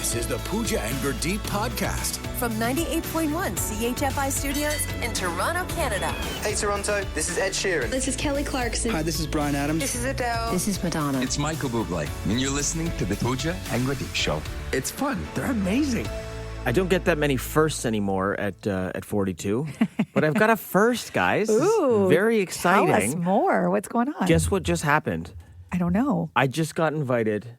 This is the Pooja and Gurdeep podcast. From 98.1 CHFI Studios in Toronto, Canada. Hey Toronto, this is Ed Sheeran. This is Kelly Clarkson. Hi, this is Bryan Adams. This is Adele. This is Madonna. It's Michael Bublé, and you're listening to the Pooja and Gurdeep Show. It's fun. They're amazing. I don't get that many firsts anymore at 42, but I've got a first, guys. Ooh, very exciting. Tell us more. What's going on? Guess what just happened? I don't know. I just got invited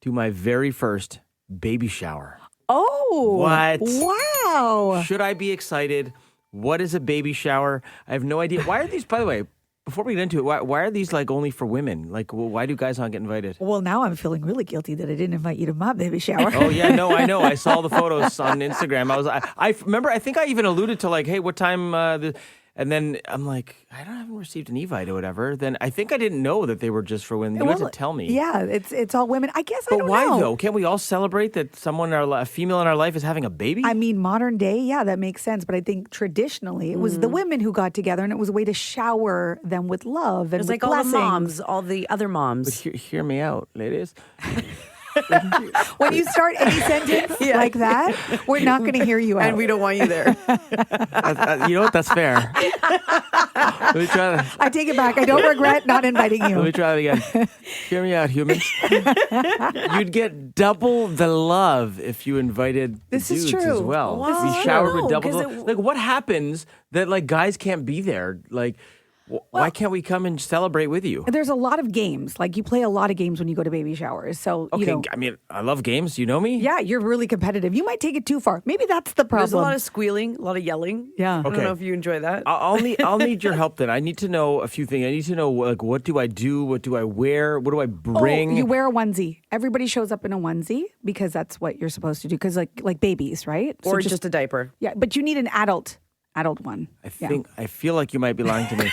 to my very first baby shower. Oh. What? Wow. Should I be excited? What is a baby shower? I have no idea. Why are these, by the way, before we get into it, why are these like only for women? Like, why do guys not get invited? Well, now I'm feeling really guilty that I didn't invite you to my baby shower. Oh, yeah, no, I know. I saw the photos on Instagram. I remember, I think I even alluded to like, hey, what time, and then I'm like, I haven't received an evite or whatever. Then I think I didn't know that they were just for women. You have to tell me. Yeah, it's all women. I guess I don't know. But why though? Can't we all celebrate that a female in our life is having a baby? I mean, modern day, yeah, that makes sense. But I think traditionally it was the women who got together, and it was a way to shower them with love and It's with like blessings. all the moms, all the other moms. But hear me out, ladies. When you start any sentence like that, we're not going to hear you out. And we don't want you there. You know what? That's fair. Let me try that. I take it back. I don't regret not inviting you. Let me try it again. Hear me out, humans. You'd get double the love if you invited the This is dudes true. as well. Wow. If you showered with No, double 'cause the like, what happens that like guys can't be there? Like, why can't we come and celebrate with you? There's a lot of games. Like you play a lot of games when you go to baby showers. So, Okay, you know, I mean, I love games. You know me? yeah, you're really competitive. You might take it too far. Maybe that's the problem. There's a lot of squealing, a lot of yelling. Yeah. I don't Okay. know if you enjoy that. I'll need your help then. I need to know a few things. I need to know like what do I do? What do I wear? What do I bring? Oh, you wear a onesie. Everybody shows up in a onesie because that's what you're supposed to do. Because like babies, right? So or just a diaper. yeah, but you need an adult one. I feel like you might be lying to me.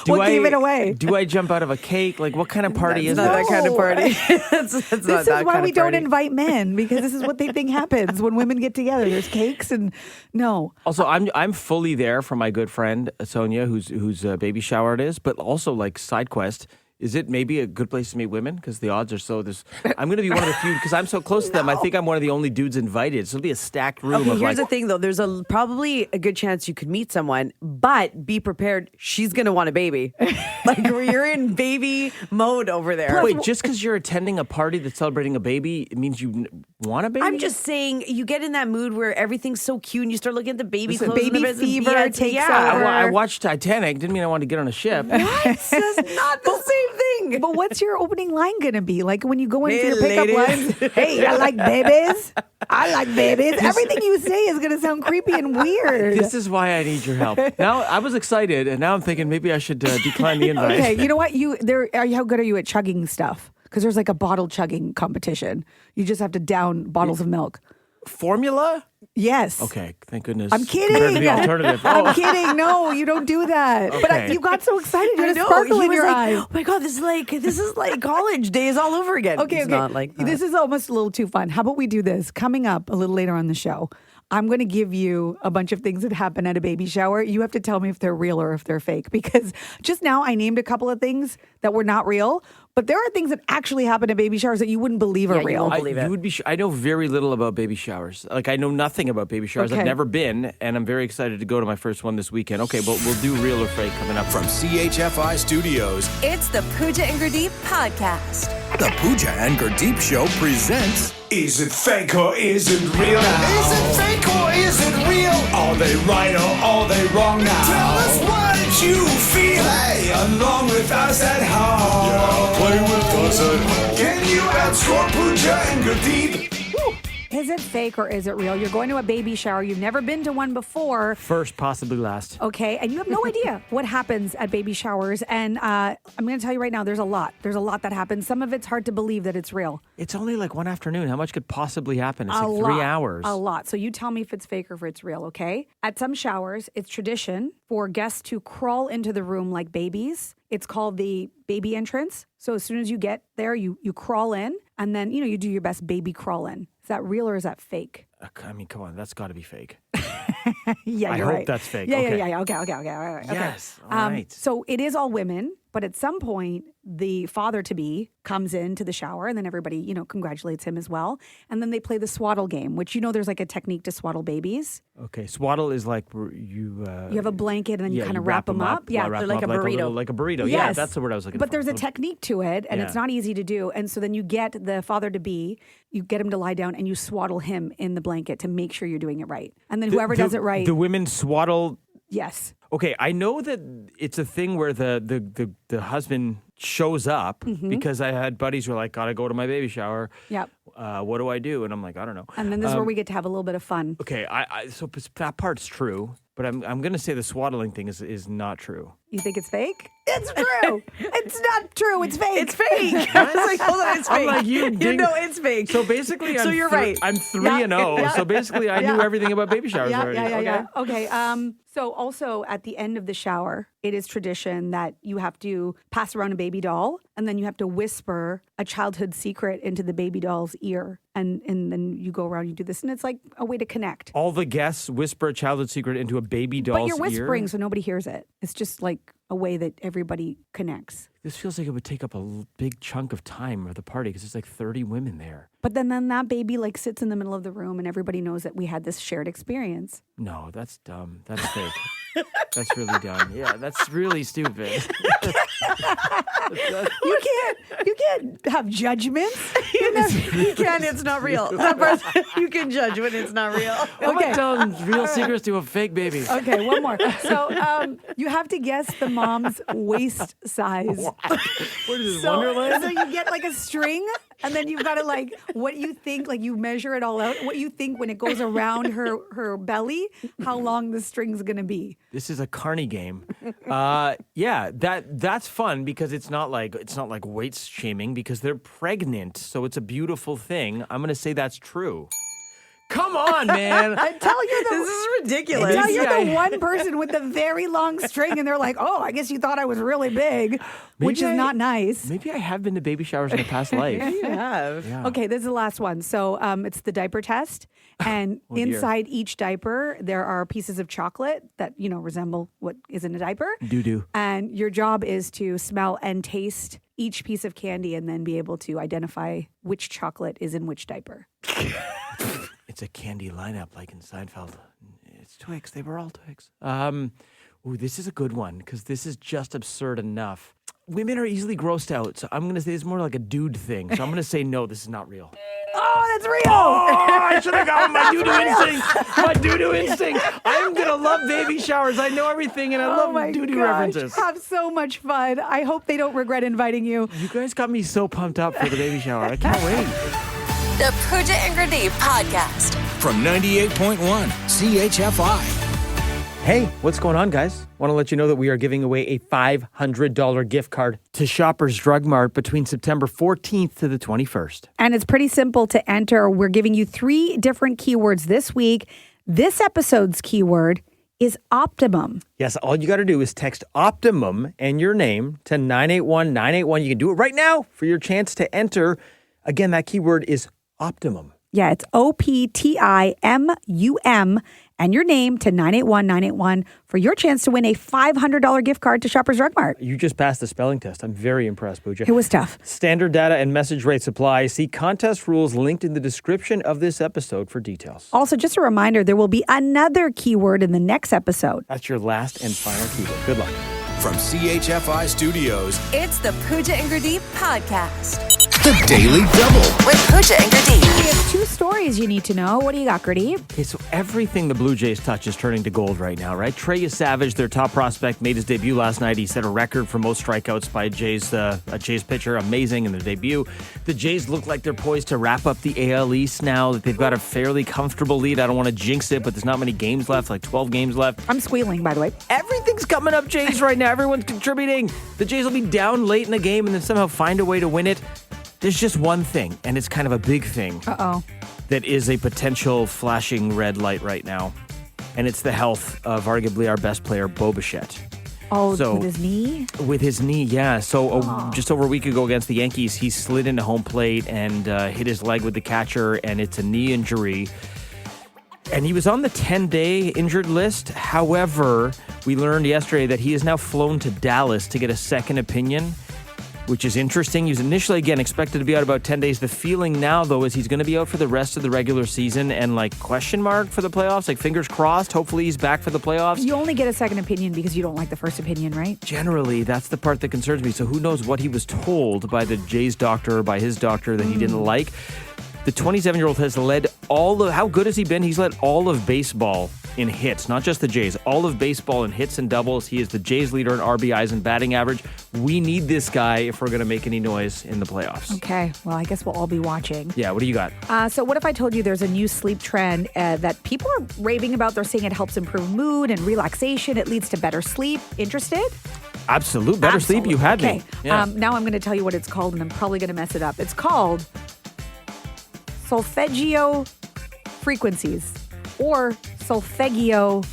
We'll give it away. Do I jump out of a cake? Like, what kind of party is It's not that? that kind of party. It's not This that is why kind we of don't party. invite men, because this is what they think happens when women get together. There's cakes and no. Also, I'm fully there for my good friend Sonia, whose baby shower it is. But also, like side quest, is it maybe a good place to meet women? Because the odds are so. I'm going to be one of the few because I'm so close to them. I think I'm one of the only dudes invited. So it'll be a stacked room. Okay, of here's like, the thing though. There's probably a good chance you could meet someone, but be prepared. She's gonna want a baby. Like you're in baby mode over there. Wait, just because you're attending a party that's celebrating a baby, it means you want a baby? I'm just saying, you get in that mood where everything's so cute, and you start looking at the baby Listen, clothes. and baby the bits and fever yeah, takes I, over. wa- I watched Titanic. Didn't mean I wanted to get on a ship. What? That's not the same thing. But what's your opening line going to be? Like when you go in for Hey, your pickup ladies. lines, hey, I like babies. I like babies. Everything you say is going to sound creepy and weird. This is why I need your help. Now I was excited, and now I'm thinking maybe I should decline the invite. Okay, you know what? How good are you at chugging stuff? Because there's like a bottle chugging competition. You just have to down bottles of milk. Formula? Yes. Okay, thank goodness. I'm kidding. Compared to the alternative. I'm kidding. No, you don't do that. But Okay. you got so excited. You I had a know, sparkle he in was your like, eye. oh my god, this is like college days all over again. Okay, It's okay. not like that. This is almost a little too fun. How about we do this? Coming up a little later on the show, I'm going to give you a bunch of things that happen at a baby shower. You have to tell me if they're real or if they're fake, because just now I named a couple of things that were not real, but there are things that actually happen at baby showers that you wouldn't believe are Yeah, you real. won't believe it. You would be. I know very little about baby showers. Like I know nothing about baby showers. Okay. I've never been, and I'm very excited to go to my first one this weekend. Okay, but we'll do real or fake coming up From CHFI Studios, It's the Pooja and Gurdeep podcast. the Pooja and Gurdeep Show presents... Is it fake or is it real now? Is it fake or is it real? Are they right or are they wrong now? Tell us what you feel. Play along with us at home. Yeah, play with us at home. Can you outscore Pooja and Gurdeep? Is it fake or is it real? You're going to a baby shower. You've never been to one before. first, possibly last. Okay, and you have no idea what happens at baby showers. And I'm going to tell you right now, there's a lot. There's a lot that happens. Some of it's hard to believe that it's real. It's only like one afternoon. How much could possibly happen? It's A like lot. 3 hours. A lot. So you tell me if it's fake or if it's real, okay? At some showers, it's tradition for guests to crawl into the room like babies. It's called the baby entrance. So as soon as you get there, you crawl in, and then, you do your best baby crawl in. Is that real or is that fake? I mean, come on, that's got to be fake. Yeah, I you're hope right. that's fake. Yeah, Okay. yeah. Okay. All right. Okay. Yes, all right. So it is all women. But at some point, the father-to-be comes into the shower and then everybody, congratulates him as well. And then they play the swaddle game, which, there's like a technique to swaddle babies. Okay, swaddle is like you... you have a blanket and then you kind of wrap them up. Yeah, they're like a burrito. Like a burrito. Yes. Yeah, that's the word I was looking for. But there's a technique to it, and it's not easy to do. And so then you get the father-to-be, you get him to lie down, and you swaddle him in the blanket to make sure you're doing it right. And then whoever does it right... The women swaddle... Yes. Okay, I know that it's a thing where the husband shows up because I had buddies who were like, gotta go to my baby shower. Yep. What do I do? And I'm like, I don't know. And then this is where we get to have a little bit of fun. Okay, so that part's true, but I'm gonna say the swaddling thing is not true. You think it's fake? It's true. It's not true. It's fake. It's fake. I was like, hold on, it's fake. I'm like, you know it's fake. So basically, you're right. I'm 3-0. So basically, I knew everything about baby showers already. Yeah. Okay. So also at the end of the shower, it is tradition that you have to pass around a baby doll, and then you have to whisper a childhood secret into the baby doll's ear, and then you go around, you do this, and it's like a way to connect. All the guests whisper a childhood secret into a baby doll's ear. But you're whispering, so nobody hears it. It's just like a way that everybody connects. This feels like it would take up a big chunk of time of the party because there's like 30 women there. But then that baby like sits in the middle of the room and everybody knows that we had this shared experience. No, that's dumb. That's fake. That's really dumb. Yeah, that's really stupid. You can't have judgments. You can. It's not real. You can judge when it's not real. I'm not telling real secrets to a fake baby. Okay, one more. So you have to guess the mom's waist size. What is this, Wonderland? So you get like a string, and then you've got to like what you think, like you measure it all out. What you think when it goes around her belly, how long the string's gonna be. This is a carny game. Yeah, that's fun because it's not like weight shaming because they're pregnant, so it's a beautiful thing. I'm gonna say that's true. Come on, man. I tell you, this is ridiculous. I tell you the one person with the very long string, and they're like, "Oh, I guess you thought I was really big," which is not nice. Maybe I have been to baby showers in a past life. You have. Yeah. Okay, this is the last one. So it's the diaper test, and inside each diaper there are pieces of chocolate that resemble what is in a diaper. DooDoo. And your job is to smell and taste each piece of candy, and then be able to identify which chocolate is in which diaper. It's a candy lineup like in Seinfeld. It's Twix. They were all Twix. This is a good one because this is just absurd enough. Women are easily grossed out, so I'm going to say it's more like a dude thing. So I'm going to say no, this is not real. Oh, that's real! Oh, I should have gone with my DooDoo Instincts. My DooDoo Instincts. I'm going to love baby showers. I know everything, and I love DooDoo references. Have so much fun. I hope they don't regret inviting you. You guys got me so pumped up for the baby shower. I can't wait. The Pooja and Gurdeep podcast. From 98.1 CHFI. Hey, what's going on, guys? Want to let you know that we are giving away a $500 gift card to Shoppers Drug Mart between September 14th to the 21st. And it's pretty simple to enter. We're giving you 3 different keywords this week. This episode's keyword is optimum. Yes, all you got to do is text optimum and your name to 981-981. You can do it right now for your chance to enter. Again, that keyword is optimum. Yeah, it's OPTIMUM and your name to 981-981 for your chance to win a $500 gift card to Shoppers Drug Mart. You just passed the spelling test. I'm very impressed, Pooja. It was tough. Standard data and message rates apply. See contest rules linked in the description of this episode for details. Also, just a reminder, there will be another keyword in the next episode. That's your last and final keyword. Good luck. From CHFI Studios, It's the Pooja and Gurdeep podcast. the Daily Double. With Pooja and Gurdeep. We have 2 stories you need to know. What do you got, Gurdeep? Okay, so everything the Blue Jays touch is turning to gold right now, right? Trey Savage, their top prospect, made his debut last night. He set a record for most strikeouts by a Jays pitcher. Amazing in their debut. The Jays look like they're poised to wrap up the AL East now. That they've got a fairly comfortable lead. I don't want to jinx it, but there's not many games left, like 12 games left. I'm squealing, by the way. Everything's coming up Jays right now. Everyone's contributing. The Jays will be down late in the game and then somehow find a way to win it. There's just one thing, and it's kind of a big thing. Uh-oh. That is a potential flashing red light right now. And it's the health of arguably our best player, Bo Bichette. Oh, with his knee? With his knee, yeah. So just over a week ago against the Yankees, he slid into home plate and hit his leg with the catcher, and it's a knee injury. And he was on the 10-day injured list. However, we learned yesterday that he is now flown to Dallas to get a second opinion, which is interesting. He was initially, again, expected to be out about 10 days. The feeling now, though, is he's going to be out for the rest of the regular season and, question mark for the playoffs, fingers crossed. Hopefully he's back for the playoffs. You only get a second opinion because you don't like the first opinion, right? Generally, that's the part that concerns me. So who knows what he was told by the Jays doctor or by his doctor that he didn't like. The 27-year-old has led how good has he been? He's led all of baseball in hits, not just the Jays, all of baseball in hits and doubles. He is the Jays leader in RBIs and batting average. We need this guy if we're going to make any noise in the playoffs. Okay, well, I guess we'll all be watching. Yeah, what do you got? So what if I told you there's a new sleep trend that people are raving about? They're saying it helps improve mood and relaxation. It leads to better sleep. Interested? Absolute. Better sleep. You had me. Okay. Now I'm going to tell you what it's called, and I'm probably going to mess it up. It's called solfeggio frequencies or solfeggio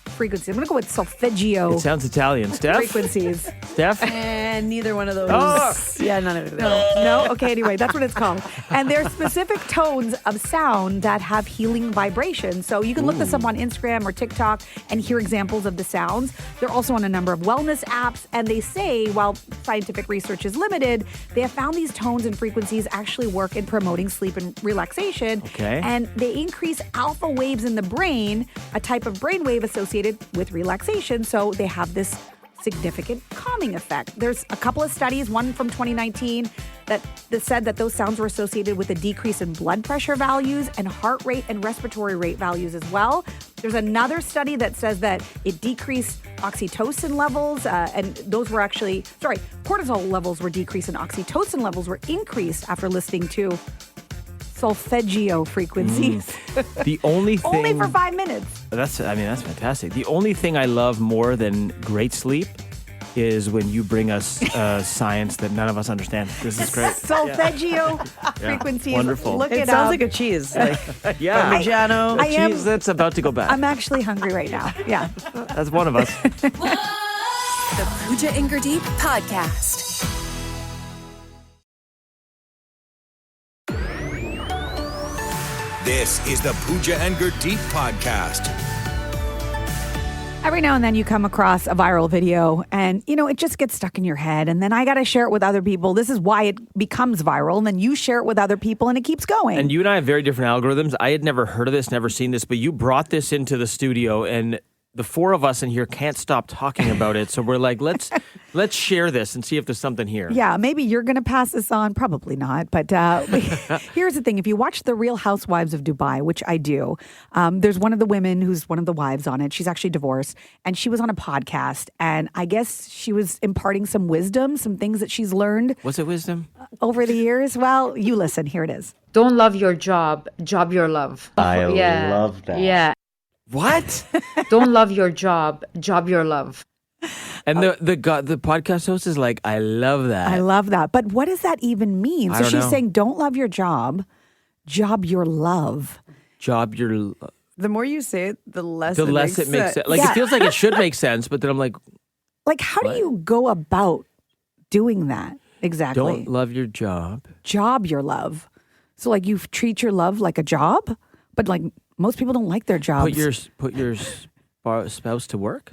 frequencies. I'm going to go with solfeggio. It sounds Italian. Steph? Frequencies. Steph? And neither one of those. Oh. Yeah, none of it. No? Okay, anyway, that's what it's called. And there's specific tones of sound that have healing vibrations. So you can look this up on Instagram or TikTok and hear examples of the sounds. They're also on a number of wellness apps. And they say, while scientific research is limited, they have found these tones and frequencies actually work in promoting sleep and relaxation. Okay. And they increase alpha waves in the brain, a type of brainwave associated with relaxation. So they have this significant calming effect. There's a couple of studies, one from 2019 that said that those sounds were associated with a decrease in blood pressure values and heart rate and respiratory rate values as well. There's another study that says that it decreased oxytocin levels, and those were cortisol levels were decreased and oxytocin levels were increased after listening to solfeggio frequencies. The only thing... Only for 5 minutes. That's fantastic. The only thing I love more than great sleep is when you bring us science that none of us understand. This is great. Solfeggio frequencies. Wonderful. Look It it sounds up. like a cheese. Yeah. Parmigiano. I am- Cheese that's about to go bad. I'm actually hungry right now. Yeah. That's one of us. The Pooja and Gurdeep podcast. This is the Pooja and Gurdeep podcast. Every now and then you come across a viral video and, it just gets stuck in your head. And then I got to share it with other people. This is why it becomes viral. And then you share it with other people and it keeps going. And you and I have very different algorithms. I had never heard of this, never seen this, but you brought this into the studio and the four of us in here can't stop talking about it. So we're like, let's share this and see if there's something here. Yeah, maybe you're going to pass this on. Probably not. But here's the thing. If you watch The Real Housewives of Dubai, which I do, there's one of the women who's one of the wives on it. She's actually divorced. And she was on a podcast. And I guess she was imparting some wisdom, some things that she's learned. Was it wisdom? Over the years. Well, you listen. Here it is. Don't love your job, job your love. I love that. Yeah. What? Don't love your job, job your love. And the podcast host is like, I love that. I love that. But what does that even mean? I So don't she's know. saying, don't love your job, job your love. Job your... The more you say it, the less The it less makes it makes sense. Yeah. It feels like it should make sense, but then I'm like, Like, how do you go about doing that exactly? don't love your job. Job your love. So, like, you treat your love like a job, but like most people don't like their jobs. Put your spouse to work?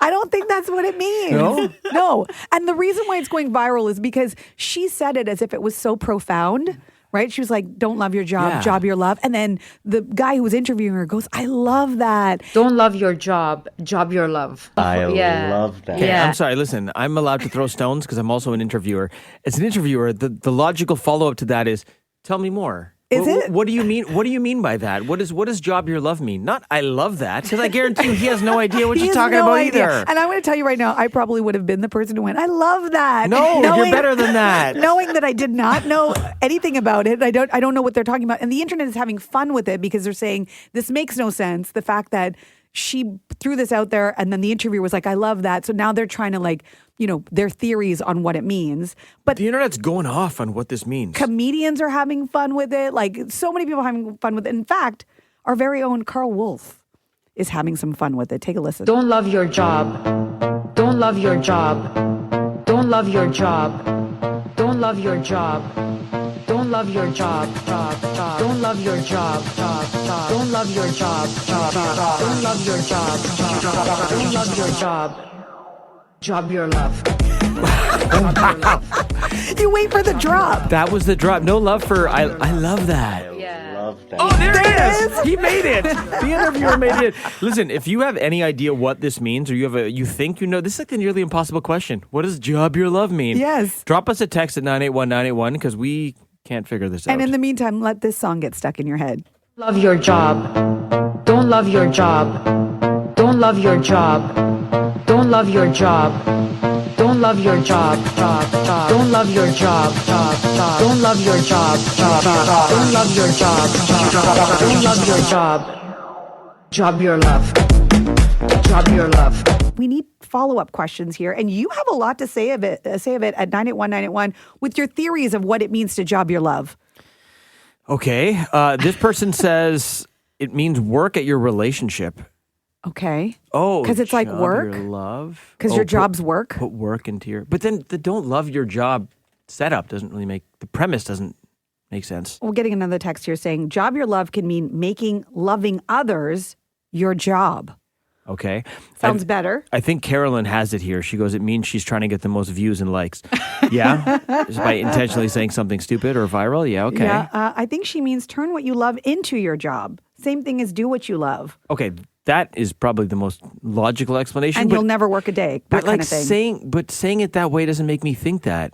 I don't think that's what it means. No? No. And the reason why it's going viral is because she said it as if it was so profound. Right? She was like, don't love your job, Yeah. job your love. And then the guy who was interviewing her goes, I love that. Don't love your job, job your love. I Yeah. love that. Okay, Yeah. I'm sorry. Listen, I'm allowed to throw stones because I'm also an interviewer. As an interviewer, the logical follow-up to that is, tell me more. Is it? What do you mean? What do you mean by that? What does job your love mean? Not I love that, because I guarantee you he has no idea what He you're has talking no about idea. either. And I'm going to tell you right now, I probably would have been the person who went, I love that. No, you're better than that. Knowing that I did not know anything about it. I don't know what they're talking about. And the internet is having fun with it because they're saying this makes no sense. The fact that she threw this out there and then the interviewer was like, I love that. So now they're trying to their theories on what it means. But The internet's going off on what this means. comedians are having fun with it. Like so many people are having fun with it. In fact, our very own Carl Wolf is having some fun with it. Take a listen. Don't love your job. Don't love your job. Don't love your job. Don't love your job. Don't love your job. Don't love your job. Don't love your job. Don't love your job. Don't love your job. Job your love. You wait for the drop. That was the drop. No love for. I love that. Oh, there it is. He made it. The interviewer made it. Listen, if you have any idea what this means, or you think you know, this is like the nearly impossible question. What does job your love mean? Yes. Drop us a text at 981-981 because we can't figure this out. And in the meantime, let this song get stuck in your head. Love your job. Don't love your job. Don't love your job. Don't love your job. Don't love your job. Don't love your job. Don't love your job. Don't love your job. Don't love your job. Job your love. Job your love. We need follow-up questions here, and you have a lot to say of it at 981-981 with your theories of what it means to job your love. Okay. This person says it means work at your relationship. Okay. Oh, because it's like job work. Your love. Because your job's work. Put work into your. But then the don't love your job setup doesn't really make the premise doesn't make sense. We're getting another text here saying job your love can mean making loving others your job. Okay. Sounds better. I think Carolyn has it here. She goes, it means she's trying to get the most views and likes. Yeah? Just by intentionally saying something stupid or viral? Yeah, okay. Yeah, I think she means turn what you love into your job. Same thing as do what you love. Okay, that is probably the most logical explanation. And you'll never work a day, that kind of thing. Saying it that way doesn't make me think that.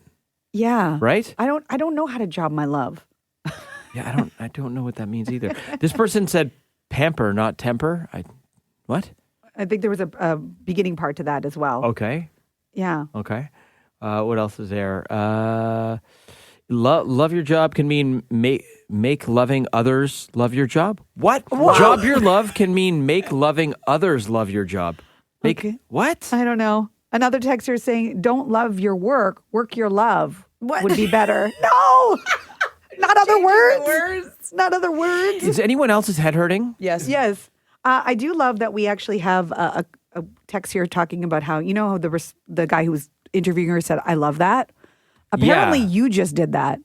Yeah. Right? I don't know how to job my love. Yeah, I don't know what that means either. This person said pamper, not temper. What? I think there was a beginning part to that as well. Okay. Yeah. Okay. What else is there? Love your job can mean make loving others love your job. What? Whoa. Job your love can mean make loving others love your job. Okay. What? I don't know. Another texter is saying, don't love your work your love. What? Would be better. No! Not other words. Not other words. Is anyone else's head hurting? Yes. Yes. I do love that we actually have a text here talking about how, how the guy who was interviewing her said, I love that. Apparently you just did that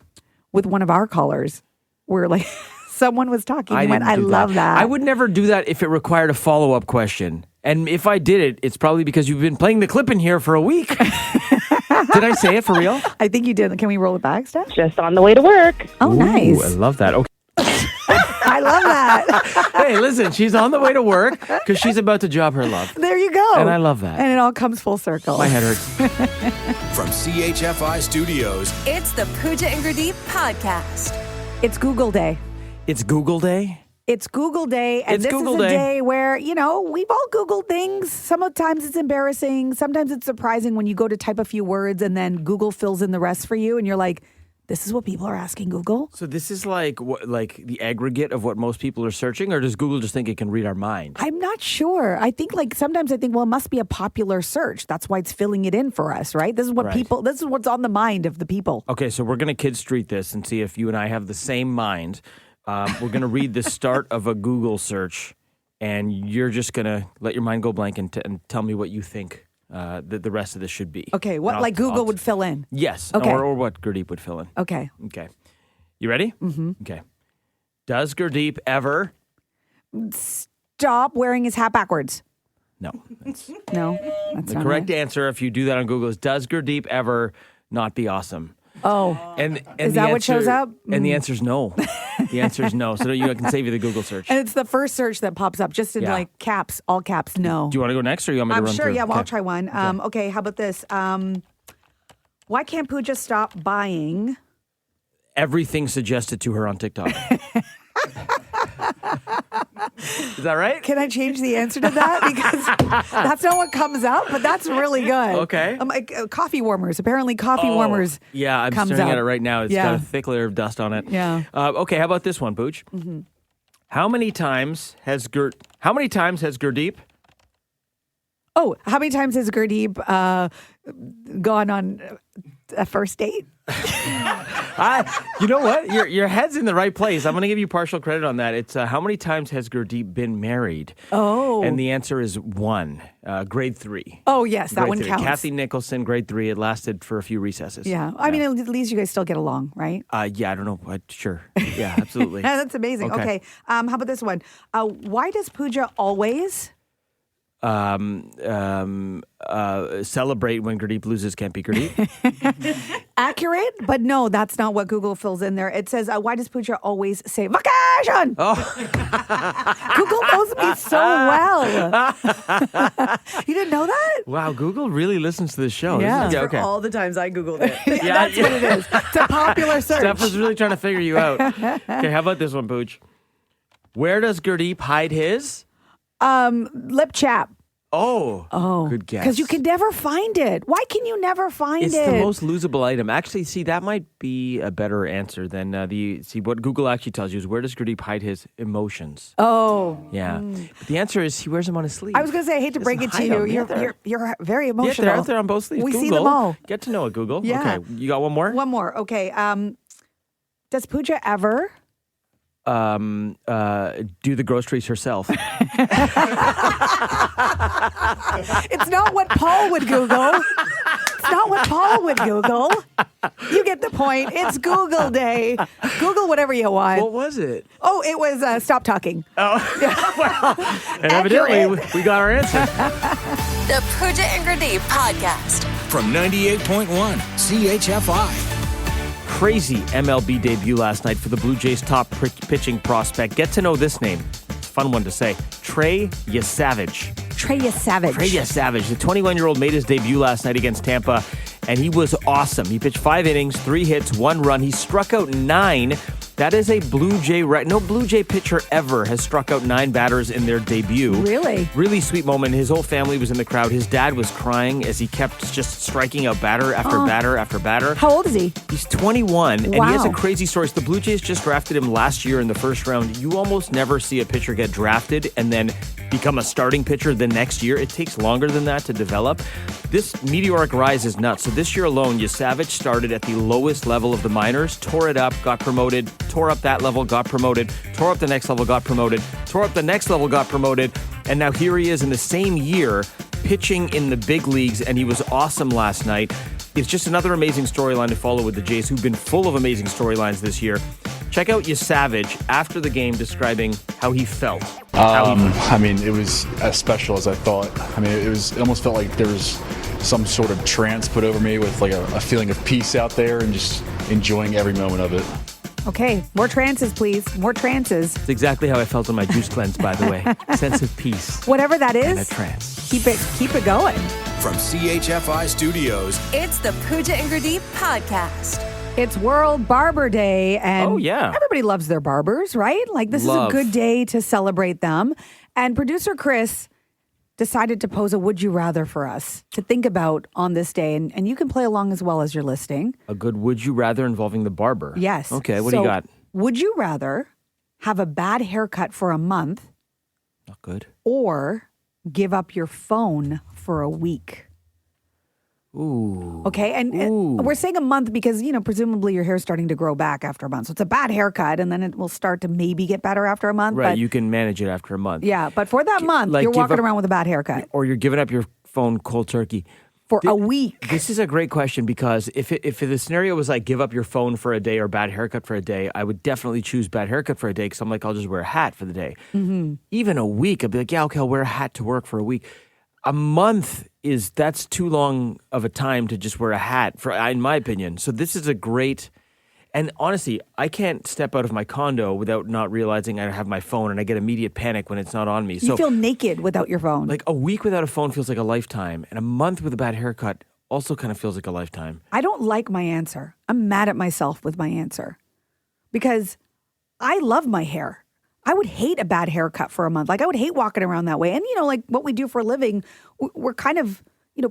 with one of our callers where like someone was talking and went, I love that. I would never do that if it required a follow-up question. And if I did it, it's probably because you've been playing the clip in here for a week. Did I say it for real? I think you did. Can we roll it back, Steph? Just on the way to work. Oh, Ooh, nice. I love that. Okay. I love that. Hey, listen, she's on the way to work because she's about to job her love. There you go. And I love that. And it all comes full circle. My head hurts. From CHFI Studios, It's the Pooja and Gurdeep podcast. It's Google Day. It's Google Day? It's Google Day, and It's this Google is a Day. day where, we've all Googled things. Sometimes it's embarrassing. Sometimes it's surprising when you go to type a few words and then Google fills in the rest for you, and you're like, this is what people are asking Google? So this is like the aggregate of what most people are searching, or does Google just think it can read our mind? I'm not sure. I think sometimes I think, well, it must be a popular search. That's why it's filling it in for us, right? This is what this is what's on the mind of the people. Okay, so we're going to Kid Street this and see if you and I have the same mind. We're going to read the start of a Google search, and you're just going to let your mind go blank and tell me what you think the rest of this should be. Okay, what Google would fill in? Yes, okay. or what Gurdeep would fill in. Okay. Okay. You ready? Mm-hmm. Okay. Does Gurdeep ever... Stop wearing his hat backwards? No. That's The not correct it. answer, if you do that on Google, is does Gurdeep ever not be awesome? Oh. And is that what shows up? And the answer is no. The answer is no. So I can save you the Google search. And it's the first search that pops up, just in like caps, all caps, no. Do you want to go next, or you want me to I'm run sure, through? yeah, well, Okay. I'll try one. Okay, how about this? Why can't Pooja stop buying? Everything suggested to her on TikTok. Is that right? Can I change the answer to that? Because that's not what comes up, but that's really good. Okay. Coffee warmers. Apparently coffee warmers. Yeah, I'm comes staring up. at it right now. It's got a thick layer of dust on it. Yeah. Okay, how about this one, Pooch? Mm-hmm. How many times has Gurdeep? Oh, how many times has Gurdeep gone on a first date? You know what? Your head's in the right place. I'm going to give you partial credit on that. It's how many times has Gurdeep been married? Oh. And the answer is 1, grade 3. Oh, yes, that Grade one 3. counts. Kathy Nicholson, grade 3. It lasted for a few recesses. Yeah. I mean, at least you guys still get along, right? Yeah, I don't know. Sure. Yeah, absolutely. That's amazing. Okay. How about this one? Why does Pooja always... Celebrate when Gurdeep loses can't be Gurdeep. Accurate, but no, that's not what Google fills in there. It says, why does Pooja always say vacation? Oh. Google knows me so well. You didn't know that? Wow, Google really listens to this show. Yeah. For all the times I Googled it. That's what it is. It's a popular search. Steph was really trying to figure you out. Okay, how about this one, Pooch? Where does Gurdeep hide his? Lip chap. Oh, good guess. Because you can never find it. Why can you never find It's it? the most losable item. Actually, see, that might be a better answer than what Google actually tells you is where does Gurdeep hide his emotions? Oh. Yeah. But the answer is he wears them on his sleeve. I was going to say, I hate to break it to you. You're very emotional. Yeah, they're out there on both sleeves. We Google. see them all. Get to know it, Google. Yeah. Okay, you got one more? One more. Okay. Does Pooja ever... do the groceries herself. It's not what Paul would Google. It's not what Paul would Google. You get the point. It's Google Day. Google whatever you want. What was it? Oh, it was stop talking. And evidently, we got our answer. The Pooja and Gurdeep podcast. From 98.1 CHFI. Crazy MLB debut last night for the Blue Jays' top pitching prospect. Get to know this name. It's a fun one to say. Trey Yesavage. Trey Yesavage. Trey Yesavage. The 21-year-old made his debut last night against Tampa, and he was awesome. He pitched 5 innings, 3 hits, 1 run. He struck out 9. That is a Blue Jay record. No Blue Jay pitcher ever has struck out 9 batters in their debut. Really? Really sweet moment. His whole family was in the crowd. His dad was crying as he kept just striking out batter after batter after batter. How old is he? He's 21, and he has a Wow. crazy story. So the Blue Jays just drafted him last year in the first round. You almost never see a pitcher get drafted and then become a starting pitcher the next year. It takes longer than that to develop. This meteoric rise is nuts. So this year alone, Yesavage started at the lowest level of the minors, tore it up, got promoted, tore up that level, got promoted, tore up the next level, got promoted, tore up the next level, got promoted, and now here he is in the same year pitching in the big leagues, and he was awesome last night. It's just another amazing storyline to follow with the Jays, who've been full of amazing storylines this year. Check out Yesavage after the game describing how he felt. I mean, it was as special as I thought. I mean, it almost felt like there was some sort of trance put over me with like a feeling of peace out there and just enjoying every moment of it. Okay, more trances, please. More trances. It's exactly how I felt on my juice cleanse, by the way. Sense of peace. Whatever that And a is, trance. keep it going. From CHFI Studios, It's the Pooja and Gurdeep podcast. It's World Barber Day, and Oh, yeah. everybody loves their barbers, right? Like, this Love. is a good day to celebrate them. And producer Chris decided to pose a would you rather for us to think about on this day. And you can play along as well as you're listening. A good would you rather involving the barber. Yes. Okay, what do you got? Would you rather have a bad haircut for a month Not good. or give up your phone for a week? Ooh. Okay, and we're saying a month because, presumably your hair's starting to grow back after a month. So it's a bad haircut, and then it will start to maybe get better after a month. Right, But, you can manage it after a month. yeah, but for that month, like you're give walking up- around with a bad haircut Or you're giving up your phone cold turkey. for a week. This is a great question because if the scenario was like give up your phone for a day or bad haircut for a day, I would definitely choose bad haircut for a day because I'm like, I'll just wear a hat for the day. Mm-hmm. Even a week, I'd be like, yeah, okay, I'll wear a hat to work for a week. A month that's too long of a time to just wear a hat, in my opinion. So this is a great, and honestly, I can't step out of my condo without not realizing I have my phone, and I get immediate panic when it's not on me. You So feel naked without your phone. like a week without a phone feels like a lifetime, and a month with a bad haircut also kind of feels like a lifetime. I don't like my answer. I'm mad at myself with my answer because I love my hair. I would hate a bad haircut for a month. Like I would hate walking around that way. And like what we do for a living, we're kind of,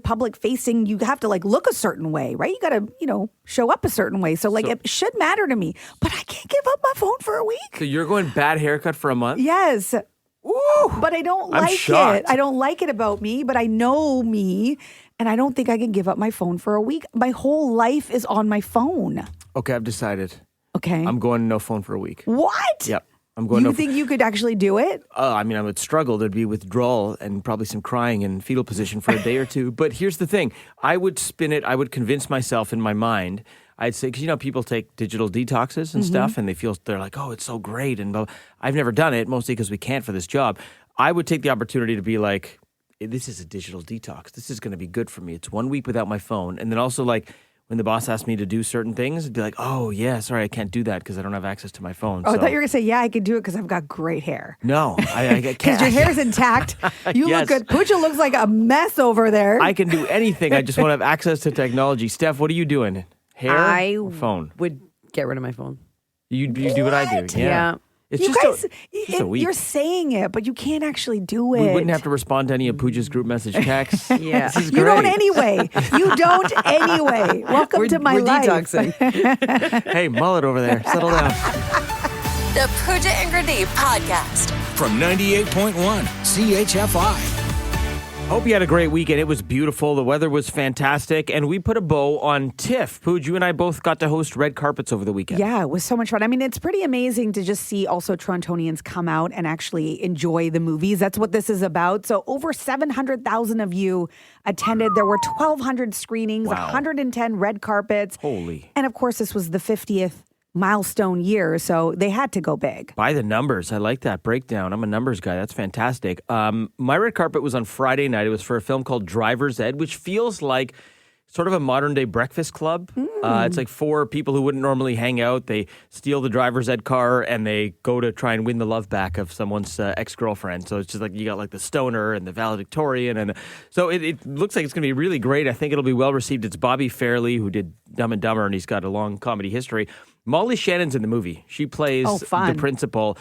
public facing. You have to like look a certain way, right? You got to, show up a certain way. So like it should matter to me, but I can't give up my phone for a week. So you're going bad haircut for a month? Yes. Ooh, But I don't I'm like shocked. it. I don't like it about me, but I know me. and I don't think I can give up my phone for a week. My whole life is on my phone. Okay, I've decided. Okay. I'm going no phone for a week. What? Yep. I'm going You think you could actually do it? I mean, I would struggle. There'd be withdrawal and probably some crying in fetal position for a day or two. But here's the thing. I would spin it. I would convince myself in my mind. I'd say, because, people take digital detoxes and stuff, and they're like, oh, it's so great. And I've never done it, mostly because we can't for this job. I would take the opportunity to be like, this is a digital detox. This is going to be good for me. It's 1 week without my phone. And then also, like, when the boss asked me to do certain things, I'd be like, oh, yeah, sorry, I can't do that because I don't have access to my phone. Oh, I thought you were going to say, yeah, I can do it because I've got great hair. No, I can't. Because your hair's intact. You Yes. look good. Pooja looks like a mess over there. I can do anything. I just want to have access to technology. Steph, what are you doing? Hair or phone? Would get rid of my phone. You do what I do. Yeah. It's you just guys, just a week. you're saying it, but you can't actually do it. We wouldn't have to respond to any of Pooja's group message texts. Yeah. This is You great. don't anyway. You don't anyway. Welcome to my we're life. detoxing. Hey, mullet over there. Settle down. The Pooja and Gurdeep podcast. From 98.1 CHFI. Hope you had a great weekend. It was beautiful. The weather was fantastic. And we put a bow on TIFF. Pooj, you and I both got to host red carpets over the weekend. Yeah, it was so much fun. I mean, it's pretty amazing to just see also Torontonians come out and actually enjoy the movies. That's what this is about. So over 700,000 of you attended. There were 1,200 screenings, 110 red carpets. Holy. And of course, this was the 50th milestone year, so they had to go big. By the numbers. I like that breakdown. I'm a numbers guy. That's fantastic. My red carpet was on Friday night. It was for a film called Driver's Ed, which feels like sort of a modern day Breakfast Club. It's like four people who wouldn't normally hang out. They steal the driver's ed car and they go to try and win the love back of someone's ex-girlfriend. So it's just like you got like the stoner and the valedictorian. And so it looks like it's going to be really great. I think it'll be well received. It's Bobby Fairley, who did Dumb and Dumber, and he's got a long comedy history. Molly Shannon's in the movie. She plays the principal.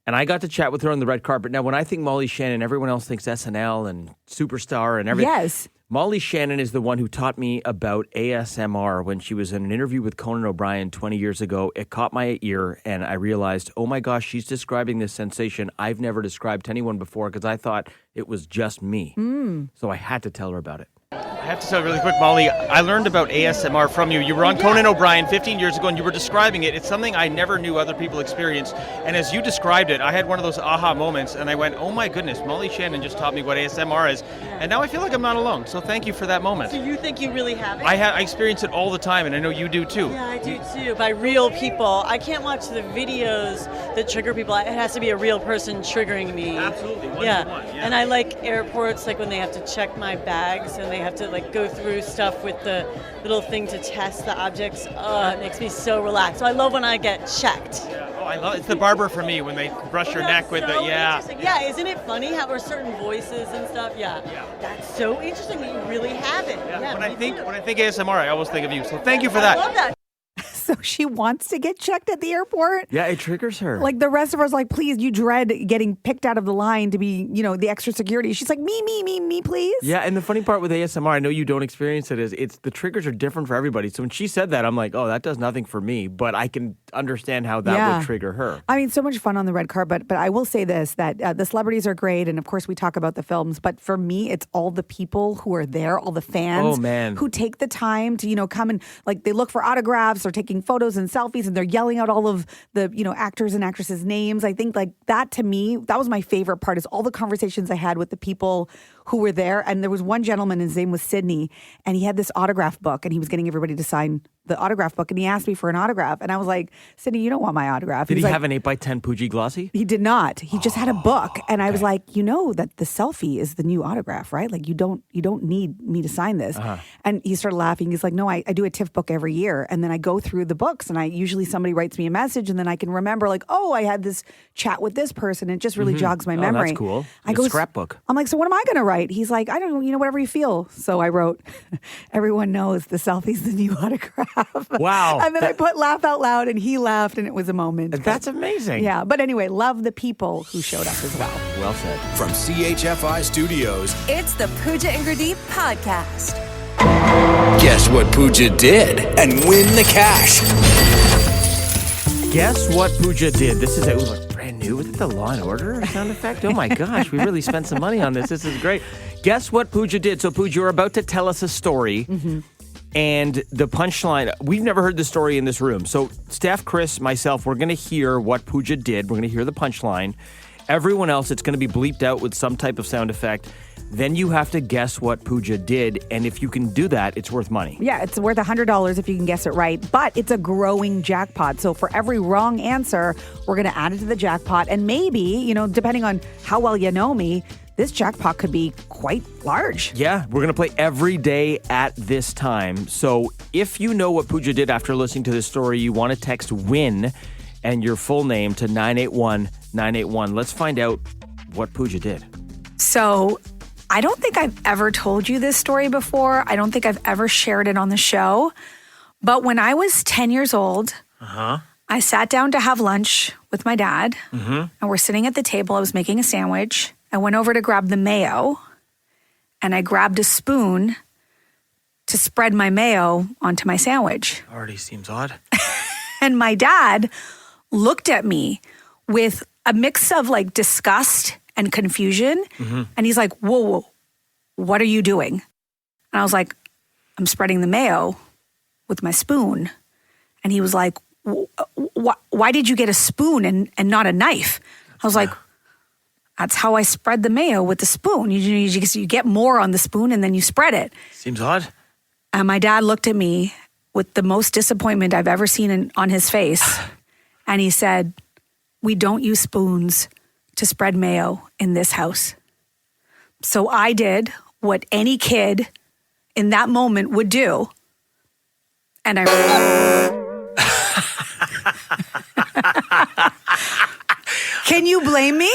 And I got to chat with her on the red carpet. Now, when I think Molly Shannon, everyone else thinks SNL and Superstar and everything. Yes. Molly Shannon is the one who taught me about ASMR when she was in an interview with Conan O'Brien 20 years ago. It caught my ear, and I realized, oh my gosh, she's describing this sensation I've never described to anyone before because I thought it was just me. So I had to tell her about it. I have to tell you really quick, Molly, I learned about ASMR from you. You were on Conan O'Brien 15 years ago and you were describing it. It's something I never knew other people experienced. And as you described it, I had one of those aha moments and I went, oh my goodness, Molly Shannon just taught me what ASMR is. And now I feel like I'm not alone. So thank you for that moment. Do you think you really have it? I experience it all the time and I know you do too. Yeah, I do too. By real people. I can't watch the videos that trigger people. It has to be a real person triggering me. Absolutely. One Yeah. to one, yeah. And I like airports, like when they have to check my bags and they have to like go through stuff with the little thing to test the objects. Oh, it makes me so relaxed. So I love when I get checked. Yeah. Oh, I love it. It's the barber for me when they brush your neck with so the, yeah. interesting. Yeah, isn't it funny how there's certain voices and stuff? Yeah. That's so interesting that you really have it. Yeah, When I me think too. ASMR, I always think of you. So thank you for that. I love that. So she wants to get checked at the airport? Yeah, it triggers her. Like the rest of us, like, please, you dread getting picked out of the line to be, the extra security. She's like, me, please. Yeah, and the funny part with ASMR, I know you don't experience it, is it's the triggers are different for everybody. So when she said that, I'm like, oh, that does nothing for me, but I can understand how that would trigger her. I mean, so much fun on the red carpet, but I will say this, that the celebrities are great, and of course we talk about the films, but for me, it's all the people who are there, all the fans who take the time to, come and, like, they look for autographs or taking photos and selfies, and they're yelling out all of the, actors and actresses' names. I think, like, that to me, that was my favorite part, is all the conversations I had with the people who were there. And there was one gentleman, his name was Sydney, and he had this autograph book, and he was getting everybody to sign the autograph book, and he asked me for an autograph, and I was like, Sydney, you don't want my autograph. Did he like, have an 8x10 Pooja glossy? He did not. He just had a book, and I was like, that the selfie is the new autograph, right? Like, you don't need me to sign this. And he started laughing. He's like, no, I do a TIFF book every year, and then I go through the books, and I usually somebody writes me a message, and then I can remember, like, oh, I had this chat with this person. It just really jogs my memory. That's cool. I go scrapbook. I'm like, so what am I going to write? He's like, I don't know, whatever you feel. So I wrote, everyone knows the selfie's the new autograph. Wow. And then I put laugh out loud, and he laughed, and it was a moment. That's amazing. Yeah. But anyway, love the people who showed up as well. Well said. From CHFI Studios, It's the Pooja and Gurdeep podcast. guess what Pooja did and win the cash. Guess what Pooja did? This is a brand new new? Is it the Law and Order sound effect? Oh my gosh, we really spent some money on this. This is great. Guess what Pooja did? So Pooja, you're about to tell us a story. Mm-hmm. And the punchline, we've never heard this story in this room. So Steph, Chris, myself, we're going to hear what Pooja did. We're going to hear the punchline. Everyone else, it's going to be bleeped out with some type of sound effect. Then you have to guess what Pooja did. And if you can do that, it's worth money. Yeah, it's worth $100 if you can guess it right. But it's a growing jackpot. So for every wrong answer, we're going to add it to the jackpot. And maybe, depending on how well you know me, this jackpot could be quite large. Yeah, we're going to play every day at this time. So if you know what Pooja did after listening to this story, you want to text WIN and your full name to 981-981. Let's find out what Pooja did. So I don't think I've ever told you this story before. I don't think I've ever shared it on the show. But when I was 10 years old, I sat down to have lunch with my dad. And we're sitting at the table. I was making a sandwich. I went over to grab the mayo, and I grabbed a spoon to spread my mayo onto my sandwich. Already seems odd. And my dad looked at me with a mix of disgust and confusion. And he's like, whoa, what are you doing? And I was like, I'm spreading the mayo with my spoon. And he was like, why did you get a spoon and not a knife? I was like, that's how I spread the mayo with the spoon. You get more on the spoon and then you spread it. Seems odd. And my dad looked at me with the most disappointment I've ever seen on his face. And he said, we don't use spoons to spread mayo in this house. So I did what any kid in that moment would do. And I... Can you blame me?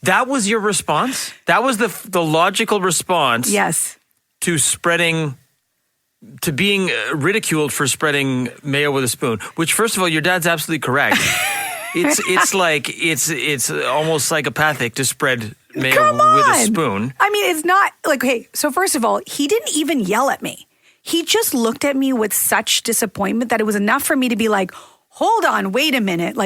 That was your response? That was the logical response? Yes. To being ridiculed for spreading mayo with a spoon, which first of all, your dad's absolutely correct. It's almost psychopathic to spread mayo with a spoon. I mean, it's not hey, so first of all, he didn't even yell at me. He just looked at me with such disappointment that it was enough for me to be like, hold on, wait a minute.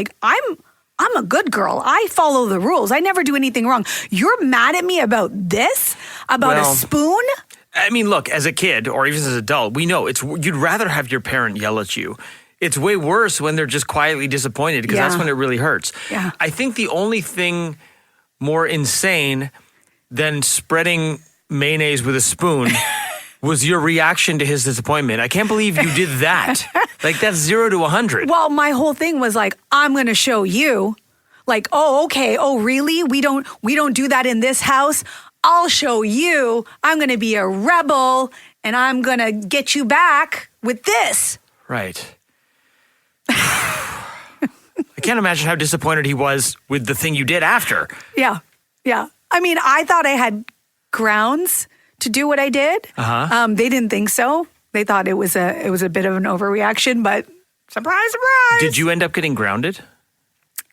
I'm a good girl. I follow the rules. I never do anything wrong. You're mad at me about this? About a spoon? I mean, look, as a kid or even as an adult, we know you'd rather have your parent yell at you. It's way worse when they're just quietly disappointed because that's when it really hurts. Yeah. I think the only thing more insane than spreading mayonnaise with a spoon was your reaction to his disappointment. I can't believe you did that. That's 0 to 100. Well, my whole thing was I'm going to show you. Oh, okay. Oh, really? We don't do that in this house. I'll show you. I'm going to be a rebel and I'm going to get you back with this. Right. I can't imagine how disappointed he was with the thing you did after. Yeah. Yeah. I mean, I thought I had grounds to do what I did. They didn't think so. They thought it was a bit of an overreaction, but surprise, surprise. Did you end up getting grounded?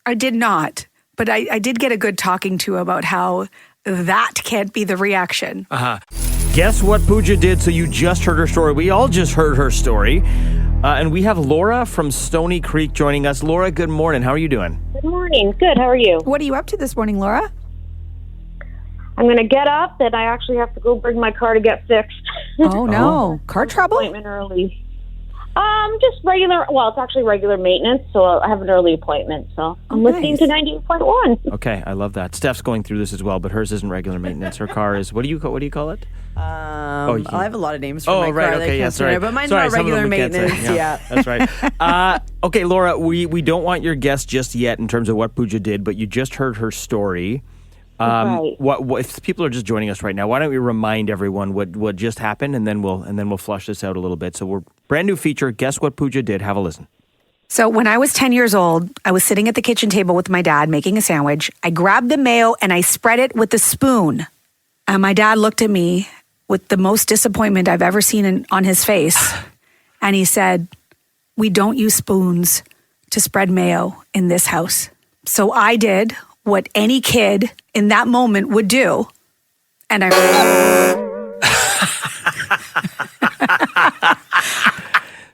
I did not, but I did get a good talking to about how that can't be the reaction. Guess what Pooja did? So you just heard her story. We all just heard her story. And we have Laura from Stony Creek joining us. Laura, good morning. How are you doing? Good morning. Good. How are you? What are you up to this morning, Laura? I'm going to get up and I actually have to go bring my car to get fixed. Oh, no. Car trouble? Appointment early. Just regular, well, it's actually regular maintenance, so I have an early appointment, so I'm listening to 98.1. Okay, I love that. Steph's going through this as well, but hers isn't regular maintenance. Her car is, what do you call it? I have a lot of names for my right, car. Okay, yeah, sorry. But mine's not regular maintenance. Yeah. That's right. Okay, Laura, we don't want your guess just yet in terms of what Pooja did, but you just heard her story. Right. What if people are just joining us right now? Why don't we remind everyone what just happened, and then we'll flush this out a little bit. So we're brand new feature. Guess what Pooja did? Have a listen. So when I was 10 years old, I was sitting at the kitchen table with my dad making a sandwich. I grabbed the mayo and I spread it with a spoon. And my dad looked at me with the most disappointment I've ever seen on his face. And he said, we don't use spoons to spread mayo in this house. So I did what any kid in that moment would do. And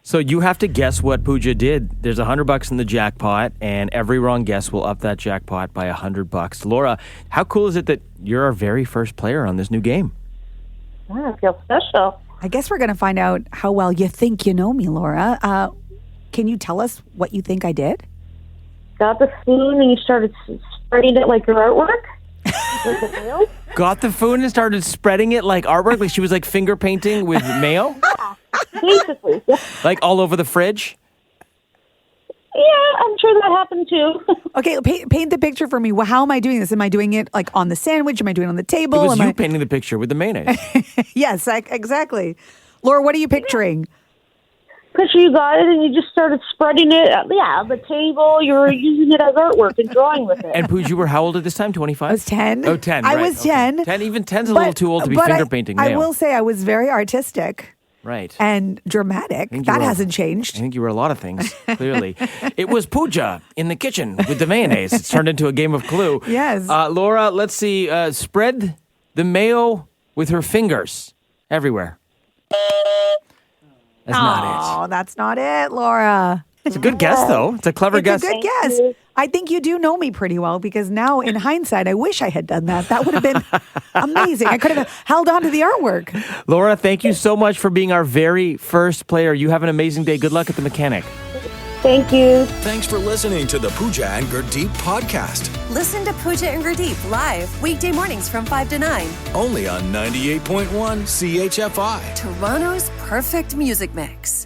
So you have to guess what Pooja did. There's $100 in the jackpot, and every wrong guess will up that jackpot by $100. Laura, how cool is it that you're our very first player on this new game? I feel special. I guess we're going to find out how well you think you know me, Laura. Can you tell us what you think I did? Got the spoon and you started spreading it like your artwork? With the mayo? Got the food and started spreading it like artwork? Like she was like finger painting with mayo? Basically, yeah. Like all over the fridge? Yeah, I'm sure that happened too. Okay, paint the picture for me. Well, how am I doing this? Am I doing it like on the sandwich? Am I doing it on the table? It was you painting the picture with the mayonnaise. Yes, exactly. Laura, what are you picturing? Picture you got it and you just started spreading it. On the table. You were using it as artwork and drawing with it. And Pooja, you were how old at this time? 25? I was 10. Oh, 10. I right, was okay. 10. 10. Even 10's a little too old to be finger painting I mayo. will say I was very artistic. Right. And dramatic. That hasn't changed. I think you were a lot of things, clearly. It was Pooja in the kitchen with the mayonnaise. It's turned into a game of Clue. Yes. Laura, let's see. Spread the mayo with her fingers everywhere. That's not it. Oh, that's not it, Laura. It's a good guess, though. It's a clever guess. It's a good guess. I think you do know me pretty well because now, in hindsight, I wish I had done that. That would have been amazing. I could have held on to the artwork. Laura, thank you so much for being our very first player. You have an amazing day. Good luck at the mechanic. Thank you. Thanks for listening to the Pooja and Gurdeep podcast. Listen to Pooja and Gurdeep live weekday mornings from 5 to 9. Only on 98.1 CHFI. Toronto's perfect music mix.